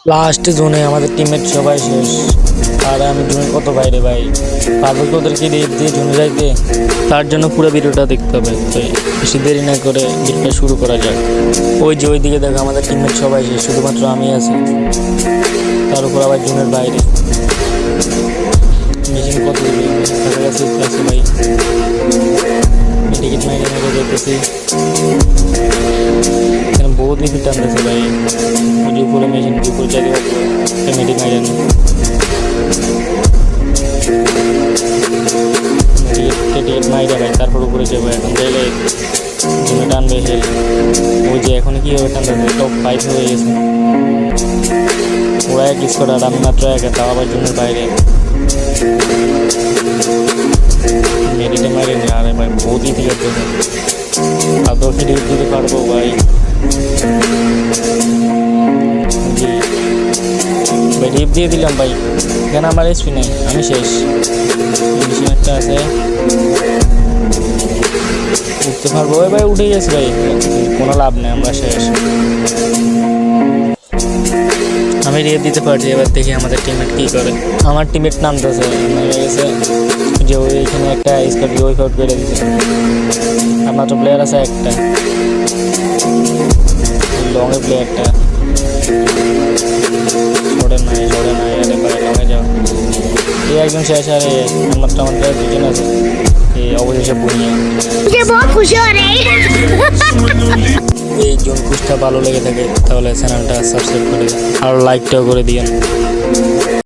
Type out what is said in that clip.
Last জোনে আমাদের টিমের সবাই শেষ। আর আমি জোনের কত বাইরে ভাই, পারবো কি ওদেরকে রেপ দিয়ে জোনে যাইতে? তার জন্য পুরো ভিডিওটা দেখতে হবে। তো বেশি দেরি না করে ভিডিওটা শুরু করা যাক। ওই যে ওই দিকে দেখো আমাদের টিমের সবাই শেষ, শুধুমাত্র আমি আছি। তার উপর আবার জোনের বাইরে মেশিন কত কাছাকাছি আছে ভাই। টিকিট মাইরে মেরে যেতেছি, এখানে বহুত বেশি টানতেছে ভাই। ওই উপরে মেশিন উপর চারি মেডিক মাইরে না, টিকিট মাইরে ভাই। তারপর উপরে যাবো, এখন গেলে জন্য টানবে হেল। ওই যে এখন কীভাবে টানতেছে, টপ 5 হয়ে গেছে। ওরা এক স্কোর আর আমি মাত্র একা, তাও আবার জন্য বাইরে। মেডিটে মারে নি, আরে ভাই বহুত ইতি করতেছে। আদৌ কি রেট দিতে পারবো ভাই? জি ভাই, রেপ দিয়ে দিলাম ভাই। কেন আমার এসপি নেই, আমি শেষ। মিশন একটা আছে, উঠতে পারবো? ওই ভাই উঠে গেছে ভাই, কোনো লাভ নেই, আমরা শেষ। আমি রেপ দিতে পারছি, এবার দেখি আমাদের টিমমেট কী করে। আমার টিমমেট নামতেছে, নেমে গেছে যে ওই এখানে একটা স্কর্পিও ওয়াইপ আউট করে দিচ্ছে। আর মাত্র প্লেয়ার আছে একটা, লংয়ে প্লেয়ারটা। ছড়ে নাই আরে ভাই, লংয়ে যাও। এই একজন শেষ, আরে মাত্র আমাদের দুজন আছে। এই অবশেষে বুনিয়া। এই জোন কুচটা ভালো লেগে থাকে তাহলে চ্যানেলটা সাবস্ক্রাইব করে আর লাইকটাও করে দিয়েন।